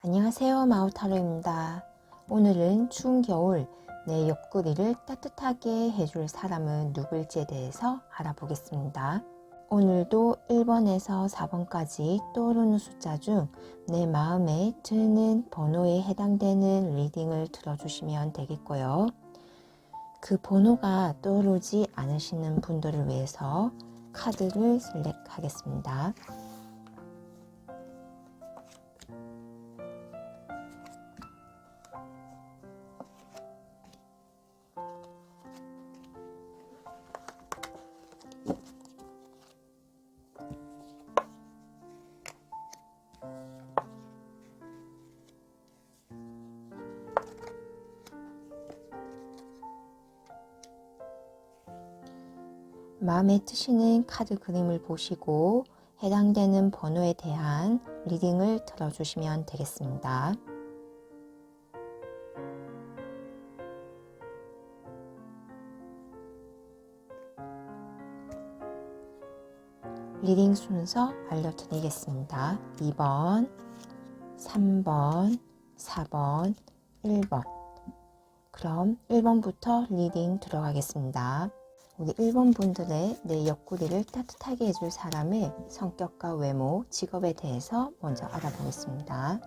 안녕하세요, 마우타로입니다. 오늘은 추운 겨울 내 옆구리를 따뜻하게 해줄 사람은 누굴지에 대해서 알아보겠습니다. 오늘도 1번에서 4번까지 떠오르는 숫자 중 내 마음에 드는 번호에 해당되는 리딩을 들어주시면 되겠고요. 그 번호가 떠오르지 않으시는 분들을 위해서 카드를 셀렉하겠습니다. 마음에 드시는 카드 그림을 보시고 해당되는 번호에 대한 리딩을 들어주시면 되겠습니다. 리딩 순서 알려드리겠습니다. 2번, 3번, 4번, 1번. 그럼 1번부터 리딩 들어가겠습니다. 우리 1번 분들의 내 옆구리를 따뜻하게 해줄 사람의 성격과 외모, 직업에 대해서 먼저 알아보겠습니다.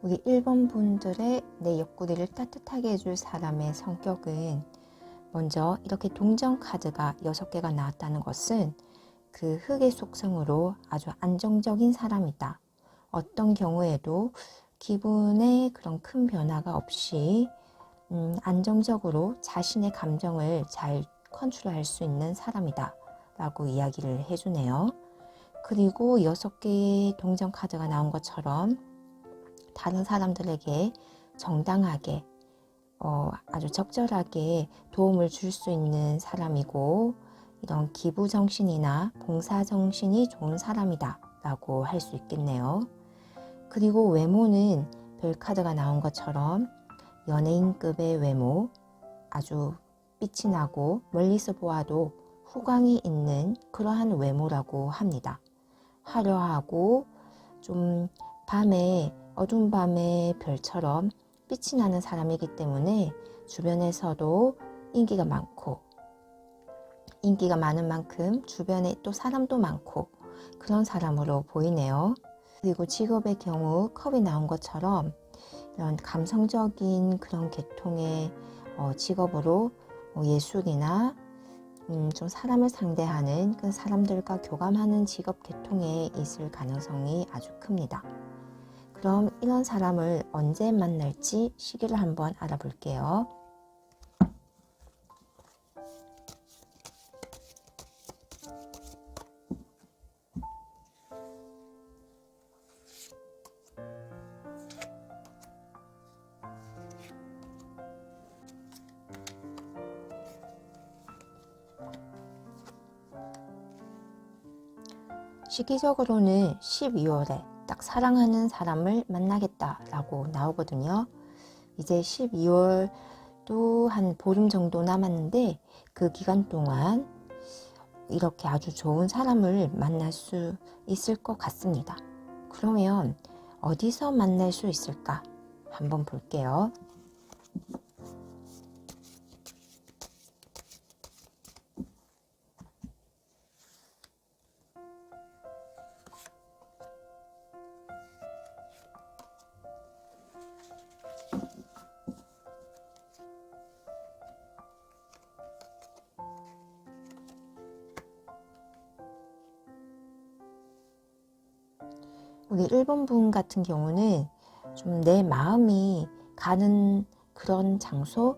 우리 1번 분들의 내 옆구리를 따뜻하게 해줄 사람의 성격은 먼저 이렇게 동전 카드가 6개가 나왔다는 것은 그 흑의 속성으로 아주 안정적인 사람이다. 어떤 경우에도 기분에 그런 큰 변화가 없이 안정적으로 자신의 감정을 잘 컨트롤할 수 있는 사람이다 라고 이야기를 해주네요. 그리고 6개의 동전 카드가 나온 것처럼 다른 사람들에게 정당하게 아주 적절하게 도움을 줄 수 있는 사람이고 이런 기부정신이나 봉사정신이 좋은 사람이다 라고 할 수 있겠네요. 그리고 외모는 별카드가 나온 것처럼 연예인급의 외모, 아주 빛이 나고 멀리서 보아도 후광이 있는 그러한 외모라고 합니다. 화려하고 좀 어두운 밤의 별처럼 빛이 나는 사람이기 때문에 주변에서도 인기가 많은 만큼 주변에 또 사람도 많고 그런 사람으로 보이네요. 그리고 직업의 경우 컵이 나온 것처럼 이런 감성적인 그런 계통의 직업으로 예술이나 좀 사람을 상대하는 그 사람들과 교감하는 직업 계통에 있을 가능성이 아주 큽니다. 그럼 이런 사람을 언제 만날지 시기를 한번 알아볼게요. 시기적으로는 12월에 딱 사랑하는 사람을 만나겠다라고 나오거든요. 이제 12월도 한 보름 정도 남았는데 그 기간 동안 이렇게 아주 좋은 사람을 만날 수 있을 것 같습니다. 그러면 어디서 만날 수 있을까? 한번 볼게요. 우리 1번 분 같은 경우는 좀 내 마음이 가는 그런 장소,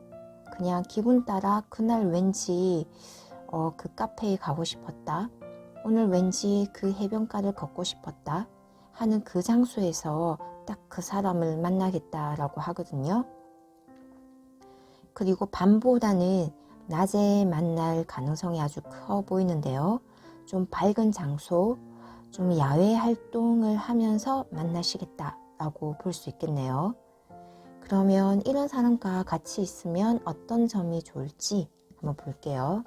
그냥 기분 따라 그날 왠지 그 카페에 가고 싶었다, 오늘 왠지 그 해변가를 걷고 싶었다 하는 그 장소에서 딱 그 사람을 만나겠다라고 하거든요. 그리고 밤보다는 낮에 만날 가능성이 아주 커 보이는데요. 좀 밝은 장소, 좀 야외 활동을 하면서 만나시겠다라고 볼 수 있겠네요. 그러면 이런 사람과 같이 있으면 어떤 점이 좋을지 한번 볼게요.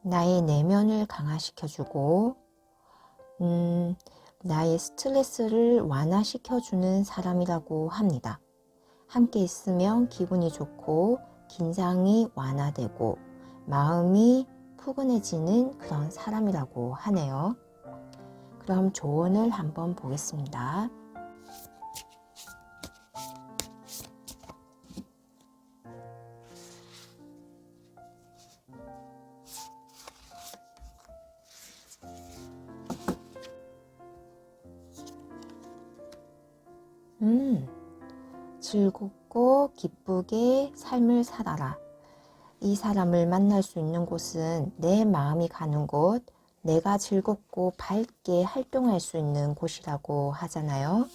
나의 내면을 강화시켜주고 나의 스트레스를 완화시켜주는 사람이라고 합니다. 함께 있으면 기분이 좋고 긴장이 완화되고 마음이 푸근해지는 그런 사람이라고 하네요. 그럼 조언을 한번 보겠습니다. 즐겁고 기쁘게 삶을 살아라. 이 사람을 만날 수 있는 곳은 내 마음이 가는 곳, 내가 즐겁고 밝게 활동할 수 있는 곳이라고 하잖아요.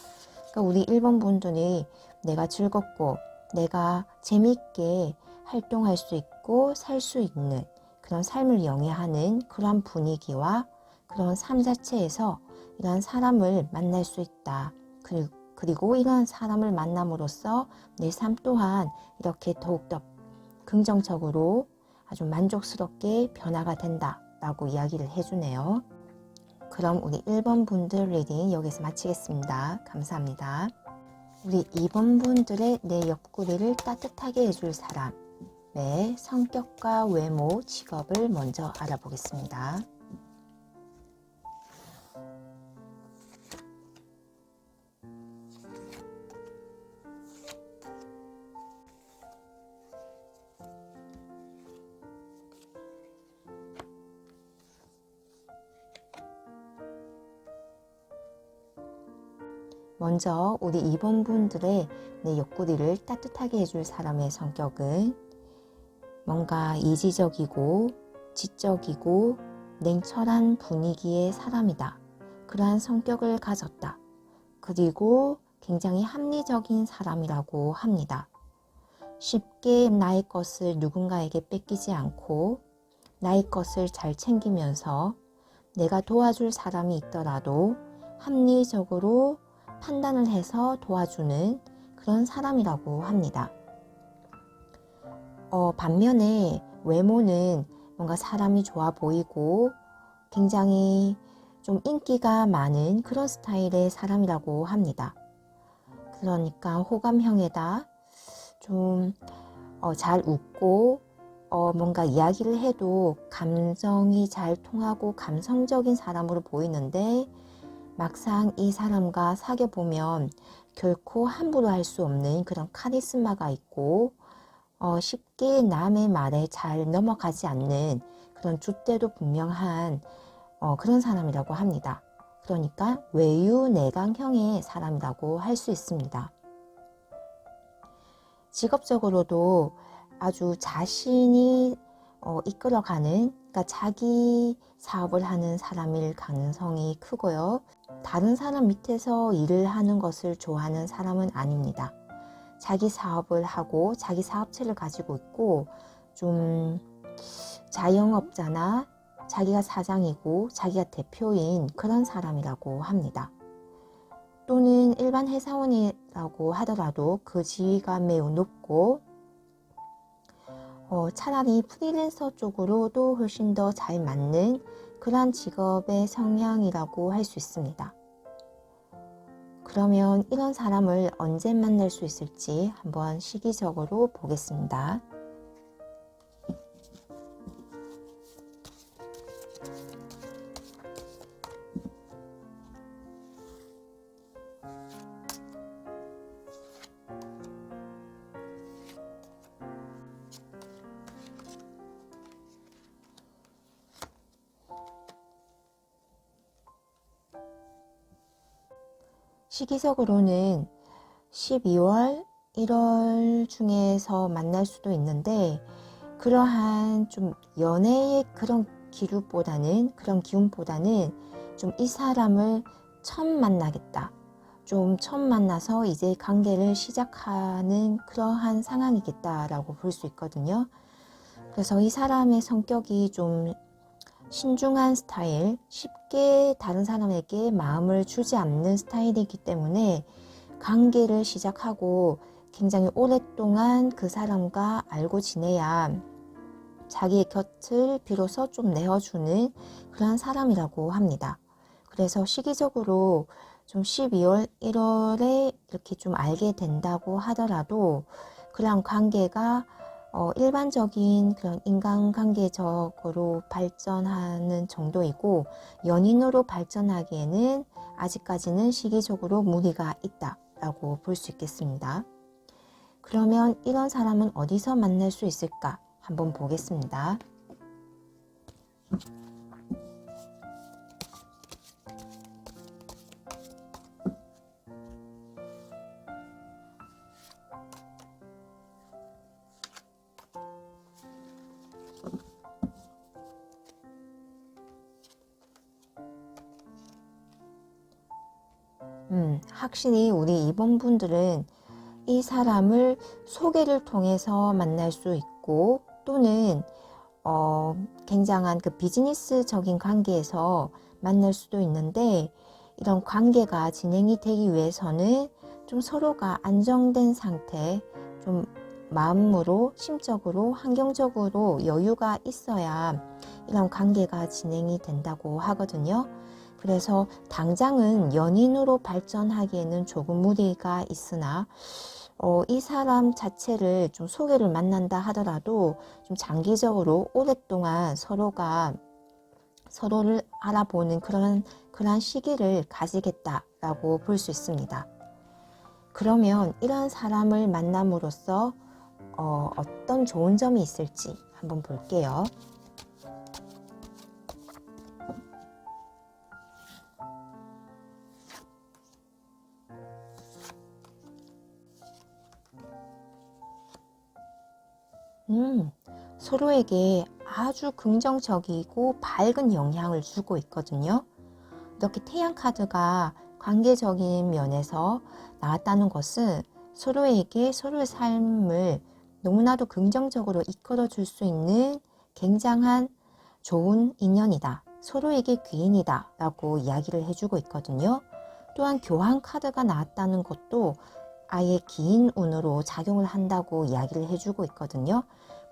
그러니까 우리 1번 분들이 내가 즐겁고 내가 재밌게 활동할 수 있고 살 수 있는 그런 삶을 영위하는 그런 분위기와 그런 삶 자체에서 이런 사람을 만날 수 있다. 그리고 이런 사람을 만남으로써 내 삶 또한 이렇게 더욱더 긍정적으로 아주 만족스럽게 변화가 된다라고 이야기를 해주네요. 그럼 우리 1번 분들 리딩 여기서 마치겠습니다. 감사합니다. 우리 2번 분들의 내 옆구리를 따뜻하게 해줄 사람의 성격과 외모, 직업을 먼저 알아보겠습니다. 먼저 우리 2번 분들의 내 옆구리를 따뜻하게 해줄 사람의 성격은 뭔가 이지적이고 지적이고 냉철한 분위기의 사람이다. 그러한 성격을 가졌다. 그리고 굉장히 합리적인 사람이라고 합니다. 쉽게 나의 것을 누군가에게 뺏기지 않고 나의 것을 잘 챙기면서 내가 도와줄 사람이 있더라도 합리적으로 판단을 해서 도와주는 그런 사람이라고 합니다. 반면에 외모는 뭔가 사람이 좋아 보이고 굉장히 좀 인기가 많은 그런 스타일의 사람이라고 합니다. 그러니까 호감형에다 좀 잘 웃고 뭔가 이야기를 해도 감정이 잘 통하고 감성적인 사람으로 보이는데 막상 이 사람과 사귀어 보면 결코 함부로 할 수 없는 그런 카리스마가 있고 쉽게 남의 말에 잘 넘어가지 않는 그런 줏대도 분명한 그런 사람이라고 합니다. 그러니까 외유내강형의 사람이라고 할 수 있습니다. 직업적으로도 아주 자신이 이끌어가는, 그러니까 자기 사업을 하는 사람일 가능성이 크고요. 다른 사람 밑에서 일을 하는 것을 좋아하는 사람은 아닙니다. 자기 사업을 하고 자기 사업체를 가지고 있고 좀 자영업자나 자기가 사장이고 자기가 대표인 그런 사람이라고 합니다. 또는 일반 회사원이라고 하더라도 그 지위가 매우 높고 차라리 프리랜서 쪽으로도 훨씬 더 잘 맞는 그러한 직업의 성향이라고 할 수 있습니다. 그러면 이런 사람을 언제 만날 수 있을지 한번 시기적으로 보겠습니다. 시기적으로는 12월, 1월 중에서 만날 수도 있는데 그러한 좀 연애의 그런 그런 기운보다는 좀 이 사람을 처음 만나겠다. 좀 처음 만나서 이제 관계를 시작하는 그러한 상황이겠다라고 볼 수 있거든요. 그래서 이 사람의 성격이 좀 신중한 스타일, 쉽게 다른 사람에게 마음을 주지 않는 스타일이기 때문에 관계를 시작하고 굉장히 오랫동안 그 사람과 알고 지내야 자기의 곁을 비로소 좀 내어주는 그런 사람이라고 합니다. 그래서 시기적으로 좀 12월, 1월에 이렇게 좀 알게 된다고 하더라도 그런 관계가 일반적인 그런 인간관계적으로 발전하는 정도이고 연인으로 발전하기에는 아직까지는 시기적으로 무리가 있다라고 볼 수 있겠습니다. 그러면 이런 사람은 어디서 만날 수 있을까? 한번 보겠습니다. 확실히 우리 2번 분들은 이 사람을 소개를 통해서 만날 수 있고 또는 굉장한 그 비즈니스적인 관계에서 만날 수도 있는데 이런 관계가 진행이 되기 위해서는 좀 서로가 안정된 상태, 좀 마음으로, 심적으로, 환경적으로 여유가 있어야 이런 관계가 진행이 된다고 하거든요. 그래서 당장은 연인으로 발전하기에는 조금 무리가 있으나 이 사람 자체를 좀 소개를 만난다 하더라도 좀 장기적으로 오랫동안 서로가 서로를 알아보는 그런 시기를 가지겠다라고 볼 수 있습니다. 그러면 이런 사람을 만남으로써 어떤 좋은 점이 있을지 한번 볼게요. 서로에게 아주 긍정적이고 밝은 영향을 주고 있거든요. 이렇게 태양 카드가 관계적인 면에서 나왔다는 것은 서로에게 서로의 삶을 너무나도 긍정적으로 이끌어 줄 수 있는 굉장한 좋은 인연이다. 서로에게 귀인이다 라고 이야기를 해주고 있거든요. 또한 교환 카드가 나왔다는 것도 아예 긴 운으로 작용을 한다고 이야기를 해주고 있거든요.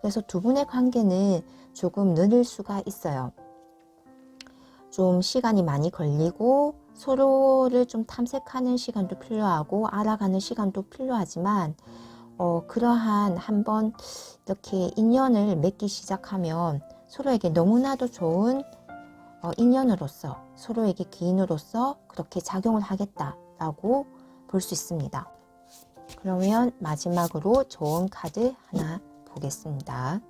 그래서 두 분의 관계는 조금 느릴 수가 있어요. 좀 시간이 많이 걸리고 서로를 좀 탐색하는 시간도 필요하고 알아가는 시간도 필요하지만 그러한 한번 이렇게 인연을 맺기 시작하면 서로에게 너무나도 좋은 인연으로서 서로에게 기인으로서 그렇게 작용을 하겠다라고 볼 수 있습니다. 그러면 마지막으로 좋은 카드 하나 보겠습니다.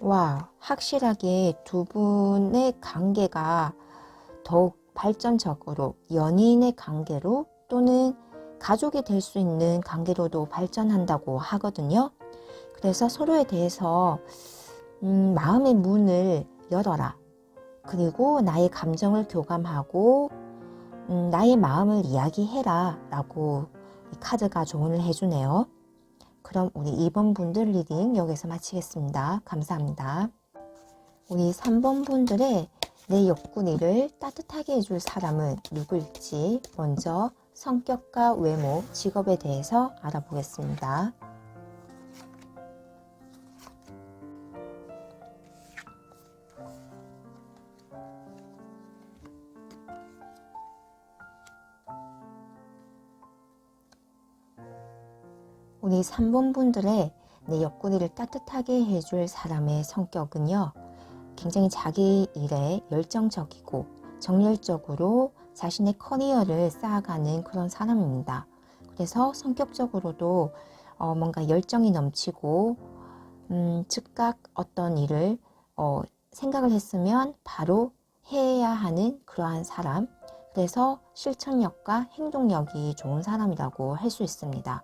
와, 확실하게 두 분의 관계가 더욱 발전적으로 연인의 관계로 또는 가족이 될 수 있는 관계로도 발전한다고 하거든요. 그래서 서로에 대해서 마음의 문을 열어라. 그리고 나의 감정을 교감하고 나의 마음을 이야기해라 라고 이 카드가 조언을 해주네요. 그럼 우리 2번 분들 리딩 여기서 마치겠습니다. 감사합니다. 우리 3번 분들의 내 옆구리를 따뜻하게 해줄 사람은 누구일지 먼저 성격과 외모, 직업에 대해서 알아보겠습니다. 우리 3번 분들의 내 옆구리를 따뜻하게 해줄 사람의 성격은요. 굉장히 자기 일에 열정적이고 정열적으로 자신의 커리어를 쌓아가는 그런 사람입니다. 그래서 성격적으로도 뭔가 열정이 넘치고 즉각 어떤 일을 생각을 했으면 바로 해야 하는 그러한 사람, 그래서 실천력과 행동력이 좋은 사람이라고 할 수 있습니다.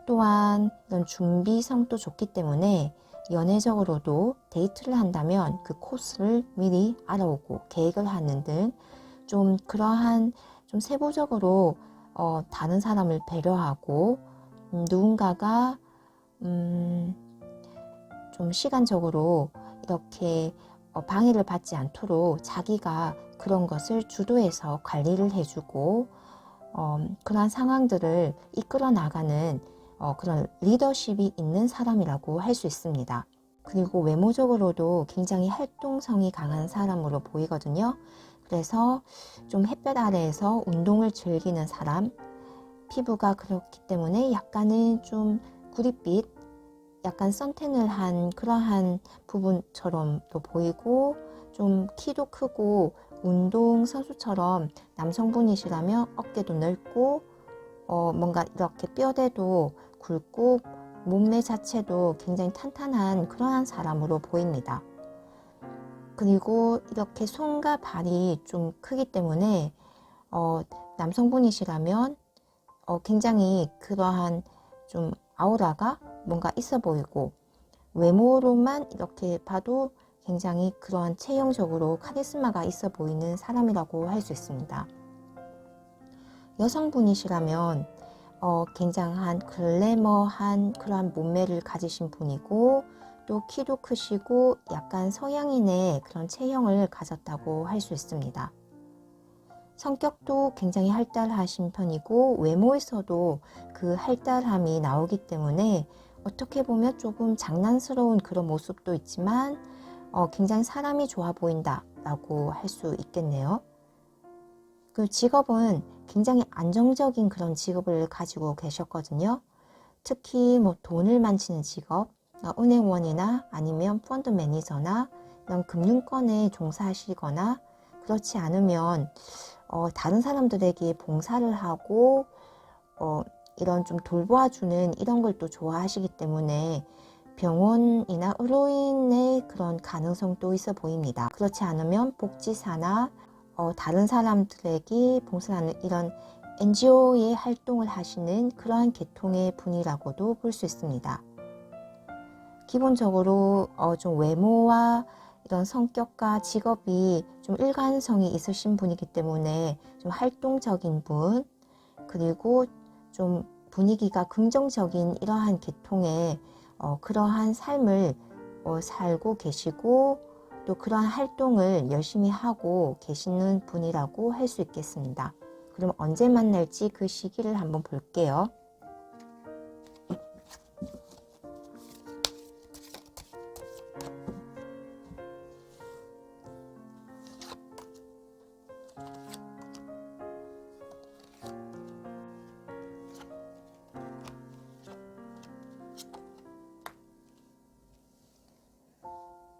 또한 이런 준비성도 좋기 때문에 연애적으로도 데이트를 한다면 그 코스를 미리 알아오고 계획을 하는 등 좀 그러한 좀 세부적으로 다른 사람을 배려하고 누군가가 좀 시간적으로 이렇게 방해를 받지 않도록 자기가 그런 것을 주도해서 관리를 해주고 그러한 상황들을 이끌어 나가는 그런 리더십이 있는 사람이라고 할 수 있습니다. 그리고 외모적으로도 굉장히 활동성이 강한 사람으로 보이거든요. 그래서 좀 햇볕 아래에서 운동을 즐기는 사람, 피부가 그렇기 때문에 약간은 좀 구릿빛, 약간 선탠을 한 그러한 부분처럼도 보이고 좀 키도 크고 운동 선수처럼 남성분이시라면 어깨도 넓고 뭔가 이렇게 뼈대도 굵고 몸매 자체도 굉장히 탄탄한 그러한 사람으로 보입니다. 그리고 이렇게 손과 발이 좀 크기 때문에 남성분이시라면 굉장히 그러한 좀 아우라가 뭔가 있어 보이고 외모로만 이렇게 봐도 굉장히 그러한 체형적으로 카리스마가 있어 보이는 사람이라고 할 수 있습니다. 여성분이시라면 굉장한 글래머한 그러한 몸매를 가지신 분이고 또 키도 크시고 약간 서양인의 그런 체형을 가졌다고 할 수 있습니다. 성격도 굉장히 활달하신 편이고 외모에서도 그 활달함이 나오기 때문에 어떻게 보면 조금 장난스러운 그런 모습도 있지만 굉장히 사람이 좋아 보인다 라고 할 수 있겠네요. 그 직업은 굉장히 안정적인 그런 직업을 가지고 계셨거든요. 특히 뭐 돈을 만지는 직업, 은행원이나 아니면 펀드 매니저나 이런 금융권에 종사하시거나 그렇지 않으면 다른 사람들에게 봉사를 하고 이런 좀 돌보아주는 이런 걸 또 좋아하시기 때문에 병원이나 의료인의 그런 가능성도 있어 보입니다. 그렇지 않으면 복지사나 다른 사람들에게 봉사하는 이런 NGO의 활동을 하시는 그러한 계통의 분이라고도 볼 수 있습니다. 기본적으로 좀 외모와 이런 성격과 직업이 좀 일관성이 있으신 분이기 때문에 좀 활동적인 분, 그리고 좀 분위기가 긍정적인 이러한 계통의 그러한 삶을 살고 계시고 또 그러한 활동을 열심히 하고 계시는 분이라고 할 수 있겠습니다. 그럼 언제 만날지 그 시기를 한번 볼게요.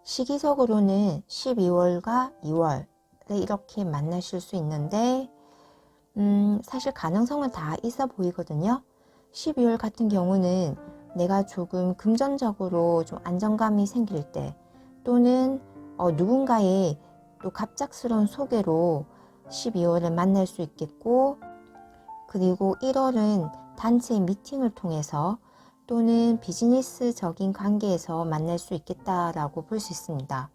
시기적으로는 12월과 2월에 이렇게 만나실 수 있는데 사실 가능성은 다 있어 보이거든요. 12월 같은 경우는 내가 조금 금전적으로 좀 안정감이 생길 때 또는 누군가의 또 갑작스러운 소개로 12월을 만날 수 있겠고, 그리고 1월은 단체 미팅을 통해서 또는 비즈니스적인 관계에서 만날 수 있겠다라고 볼 수 있습니다.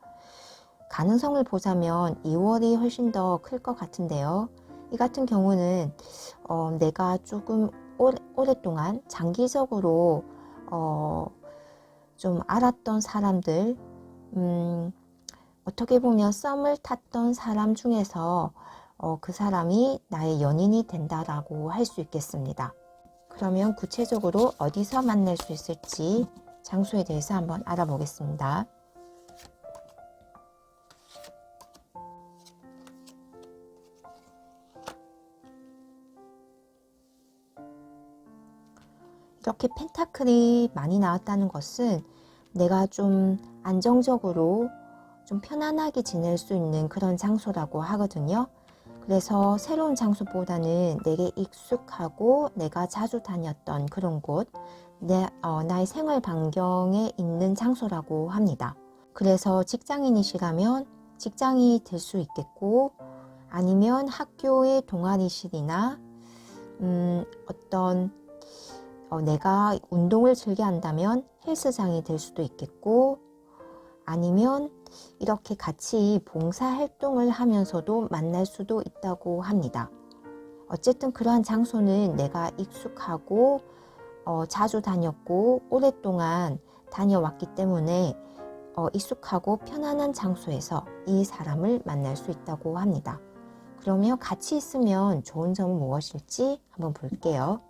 가능성을 보자면 2월이 훨씬 더 클 것 같은데요. 이 같은 경우는 내가 조금 오랫동안 장기적으로 좀 알았던 사람들, 어떻게 보면 썸을 탔던 사람 중에서 그 사람이 나의 연인이 된다라고 할 수 있겠습니다. 그러면 구체적으로 어디서 만날 수 있을지 장소에 대해서 한번 알아보겠습니다. 이렇게 펜타클이 많이 나왔다는 것은 내가 좀 안정적으로 좀 편안하게 지낼 수 있는 그런 장소라고 하거든요. 그래서 새로운 장소보다는 내게 익숙하고 내가 자주 다녔던 그런 곳, 나의 생활 반경에 있는 장소라고 합니다. 그래서 직장인이시라면 직장이 될 수 있겠고, 아니면 학교의 동아리실이나 내가 운동을 즐겨 한다면 헬스장이 될 수도 있겠고, 아니면 이렇게 같이 봉사활동을 하면서도 만날 수도 있다고 합니다. 어쨌든 그러한 장소는 내가 익숙하고 자주 다녔고 오랫동안 다녀왔기 때문에 익숙하고 편안한 장소에서 이 사람을 만날 수 있다고 합니다. 그러면 같이 있으면 좋은 점은 무엇일지 한번 볼게요.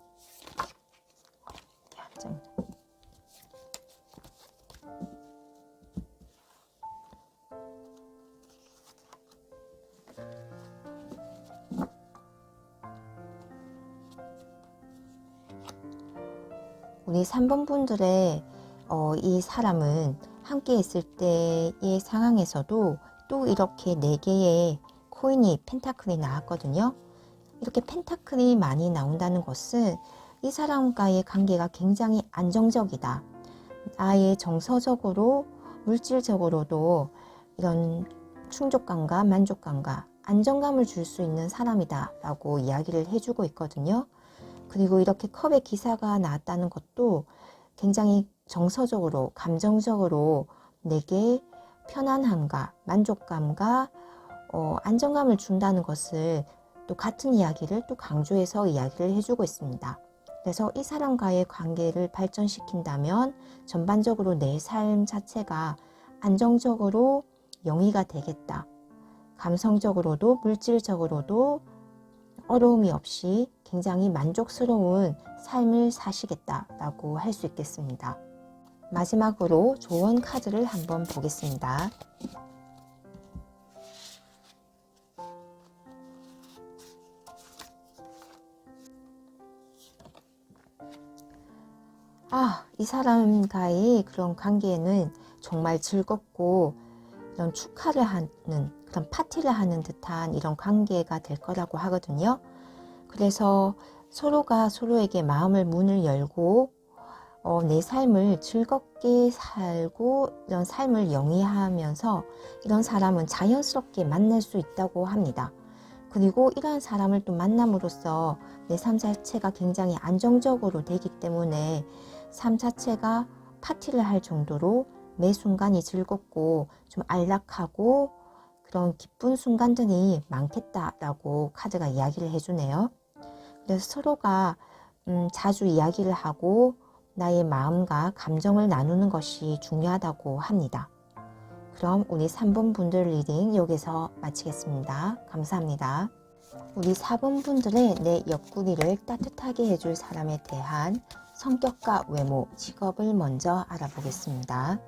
우리 3번 분들의 이 사람은 함께 있을 때의 상황에서도 또 이렇게 4개의 코인이 펜타클이 나왔거든요. 이렇게 펜타클이 많이 나온다는 것은 이 사람과의 관계가 굉장히 안정적이다. 아예 정서적으로 물질적으로도 이런 충족감과 만족감과 안정감을 줄 수 있는 사람이다 라고 이야기를 해주고 있거든요. 그리고 이렇게 컵의 기사가 나왔다는 것도 굉장히 정서적으로 감정적으로 내게 편안함과 만족감과 안정감을 준다는 것을 또 같은 이야기를 또 강조해서 이야기를 해주고 있습니다. 그래서 이 사람과의 관계를 발전시킨다면 전반적으로 내 삶 자체가 안정적으로 영위가 되겠다. 감성적으로도 물질적으로도 어려움이 없이 굉장히 만족스러운 삶을 사시겠다라고 할 수 있겠습니다. 마지막으로 조언 카드를 한번 보겠습니다. 이 사람과의 그런 관계는 정말 즐겁고 이런 축하를 하는 그런 파티를 하는 듯한 이런 관계가 될 거라고 하거든요. 그래서 서로가 서로에게 마음을 문을 열고 내 삶을 즐겁게 살고 이런 삶을 영위하면서 이런 사람은 자연스럽게 만날 수 있다고 합니다. 그리고 이러한 사람을 또 만남으로써 내 삶 자체가 굉장히 안정적으로 되기 때문에 삶 자체가 파티를 할 정도로 매 순간이 즐겁고 좀 안락하고 그런 기쁜 순간들이 많겠다라고 카드가 이야기를 해주네요. 그래서 서로가 자주 이야기를 하고 나의 마음과 감정을 나누는 것이 중요하다고 합니다. 그럼 우리 3번 분들 리딩 여기서 마치겠습니다. 감사합니다. 우리 4번 분들의 내 옆구리를 따뜻하게 해줄 사람에 대한 성격과 외모, 직업을 먼저 알아보겠습니다.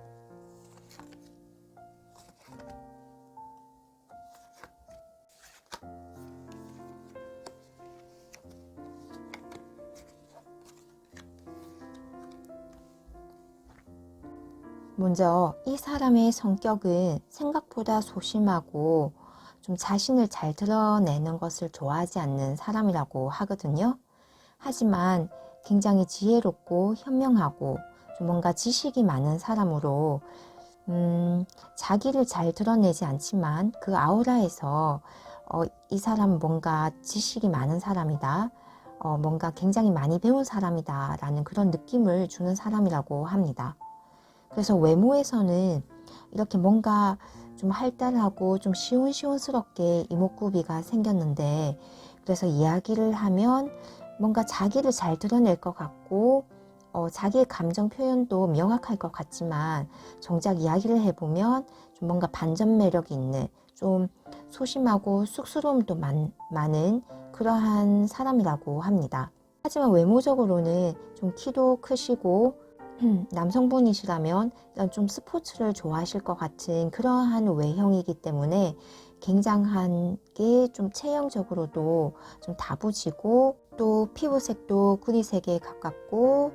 먼저 이 사람의 성격은 생각보다 소심하고 좀 자신을 잘 드러내는 것을 좋아하지 않는 사람이라고 하거든요. 하지만 굉장히 지혜롭고 현명하고 좀 뭔가 지식이 많은 사람으로 자기를 잘 드러내지 않지만 그 아우라에서 이 사람은 뭔가 지식이 많은 사람이다. 뭔가 굉장히 많이 배운 사람이다 라는 그런 느낌을 주는 사람이라고 합니다. 그래서 외모에서는 이렇게 뭔가 좀 활달하고 좀 시원시원스럽게 이목구비가 생겼는데, 그래서 이야기를 하면 뭔가 자기를 잘 드러낼 것 같고 자기의 감정 표현도 명확할 것 같지만 정작 이야기를 해보면 좀 뭔가 반전 매력이 있는 좀 소심하고 쑥스러움도 많은 그러한 사람이라고 합니다. 하지만 외모적으로는 좀 키도 크시고 남성분이시라면 좀 스포츠를 좋아하실 것 같은 그러한 외형이기 때문에 굉장한 게 좀 체형적으로도 좀 다부지고 또 피부색도 구리색에 가깝고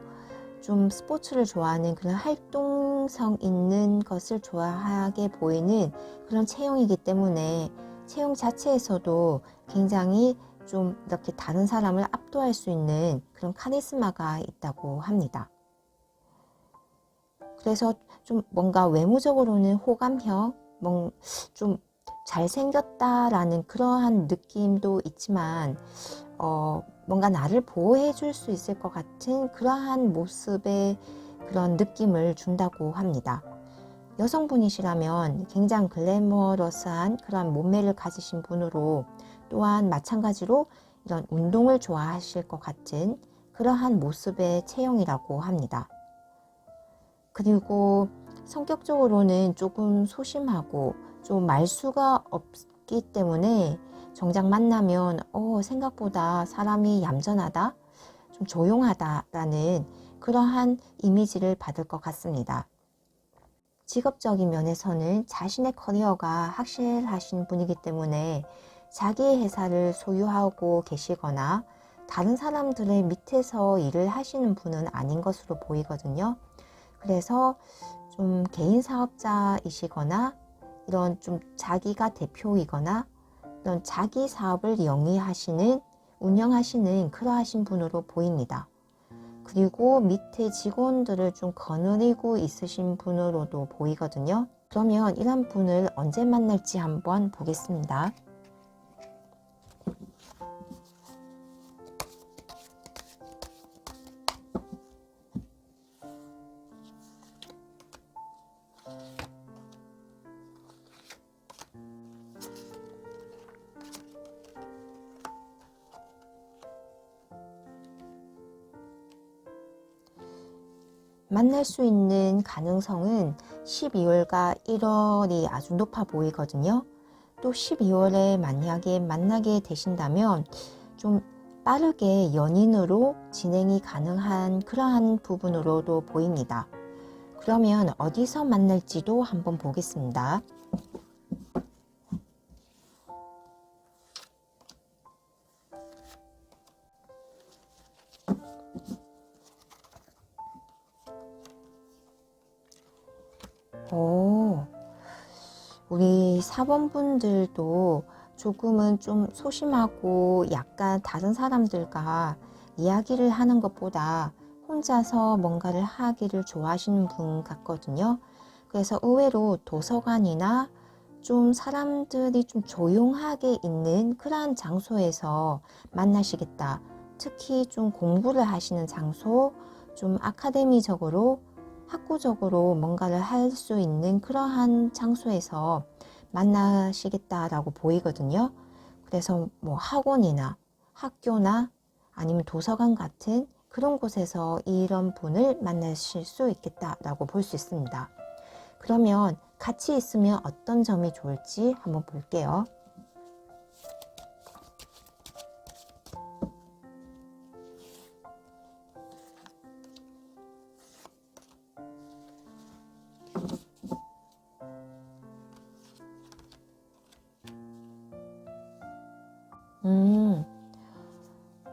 좀 스포츠를 좋아하는 그런 활동성 있는 것을 좋아하게 보이는 그런 체형이기 때문에 체형 자체에서도 굉장히 좀 이렇게 다른 사람을 압도할 수 있는 그런 카리스마가 있다고 합니다. 그래서 좀 뭔가 외모적으로는 호감형, 좀 잘생겼다라는 그러한 느낌도 있지만 뭔가 나를 보호해 줄 수 있을 것 같은 그러한 모습의 그런 느낌을 준다고 합니다. 여성분이시라면 굉장히 글래머러스한 그런 몸매를 가지신 분으로 또한 마찬가지로 이런 운동을 좋아하실 것 같은 그러한 모습의 체형이라고 합니다. 그리고 성격적으로는 조금 소심하고 좀 말수가 없기 때문에 정작 만나면 생각보다 사람이 얌전하다, 좀 조용하다라는 그러한 이미지를 받을 것 같습니다. 직업적인 면에서는 자신의 커리어가 확실하신 분이기 때문에 자기의 회사를 소유하고 계시거나 다른 사람들의 밑에서 일을 하시는 분은 아닌 것으로 보이거든요. 그래서 좀 개인 사업자이시거나 이런 좀 자기가 대표이거나 이런 자기 사업을 운영하시는 그러하신 분으로 보입니다. 그리고 밑에 직원들을 좀 거느리고 있으신 분으로도 보이거든요. 그러면 이런 분을 언제 만날지 한번 보겠습니다. 만날 수 있는 가능성은 12월과 1월이 아주 높아 보이거든요. 또 12월에 만약에 만나게 되신다면 좀 빠르게 연인으로 진행이 가능한 그러한 부분으로도 보입니다. 그러면 어디서 만날지도 한번 보겠습니다. 우리 사범분들도 조금은 좀 소심하고 약간 다른 사람들과 이야기를 하는 것보다 혼자서 뭔가를 하기를 좋아하시는 분 같거든요. 그래서 의외로 도서관이나 좀 사람들이 좀 조용하게 있는 그러한 장소에서 만나시겠다. 특히 좀 공부를 하시는 장소, 좀 아카데미적으로 학구적으로 뭔가를 할 수 있는 그러한 장소에서 만나시겠다라고 보이거든요. 그래서 뭐 학원이나 학교나 아니면 도서관 같은 그런 곳에서 이런 분을 만나실 수 있겠다라고 볼 수 있습니다. 그러면 같이 있으면 어떤 점이 좋을지 한번 볼게요.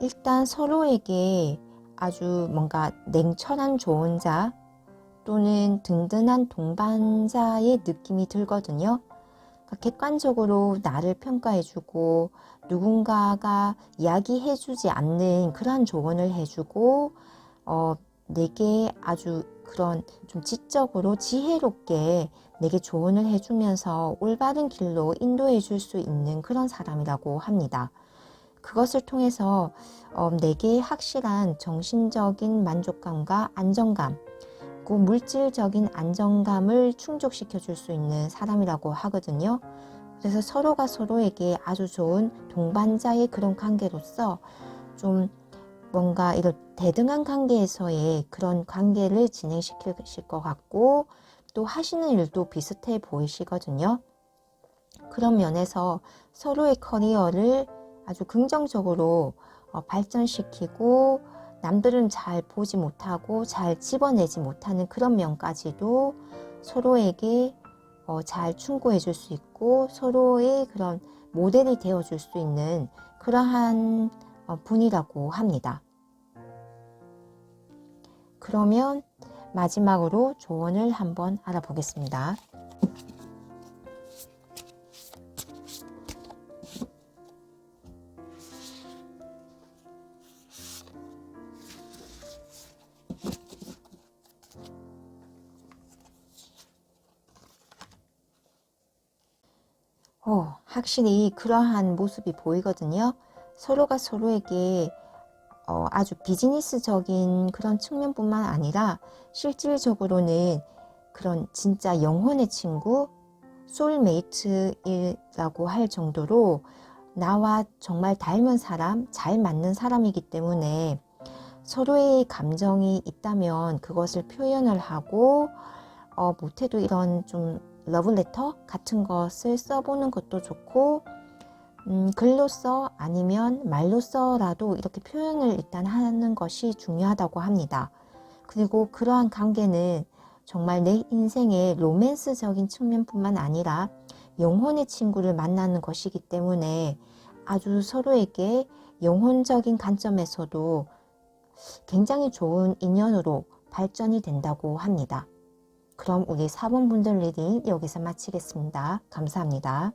일단 서로에게 아주 뭔가 냉철한 조언자 또는 든든한 동반자의 느낌이 들거든요. 그러니까 객관적으로 나를 평가해주고 누군가가 이야기해주지 않는 그러한 조언을 해주고 내게 아주 그런 좀 지적으로 지혜롭게 내게 조언을 해주면서 올바른 길로 인도해 줄 수 있는 그런 사람이라고 합니다. 그것을 통해서 내게 확실한 정신적인 만족감과 안정감, 그 물질적인 안정감을 충족시켜 줄 수 있는 사람이라고 하거든요. 그래서 서로가 서로에게 아주 좋은 동반자의 그런 관계로서 좀 뭔가 이런 대등한 관계에서의 그런 관계를 진행시키실 것 같고 또 하시는 일도 비슷해 보이시거든요. 그런 면에서 서로의 커리어를 아주 긍정적으로 발전시키고 남들은 잘 보지 못하고 잘 집어내지 못하는 그런 면까지도 서로에게 잘 충고해 줄 수 있고 서로의 그런 모델이 되어 줄 수 있는 그러한 분이라고 합니다. 그러면 마지막으로 조언을 한번 알아보겠습니다. 확실히 그러한 모습이 보이거든요. 서로가 서로에게 아주 비즈니스적인 그런 측면뿐만 아니라 실질적으로는 그런 진짜 영혼의 친구, 소울메이트라고 할 정도로 나와 정말 닮은 사람, 잘 맞는 사람이기 때문에 서로의 감정이 있다면 그것을 표현을 하고 못해도 이런 좀 러브레터 같은 것을 써보는 것도 좋고 글로써 아니면 말로써라도 이렇게 표현을 일단 하는 것이 중요하다고 합니다. 그리고 그러한 관계는 정말 내 인생의 로맨스적인 측면뿐만 아니라 영혼의 친구를 만나는 것이기 때문에 아주 서로에게 영혼적인 관점에서도 굉장히 좋은 인연으로 발전이 된다고 합니다. 그럼 우리 4번 분들 리딩 여기서 마치겠습니다. 감사합니다.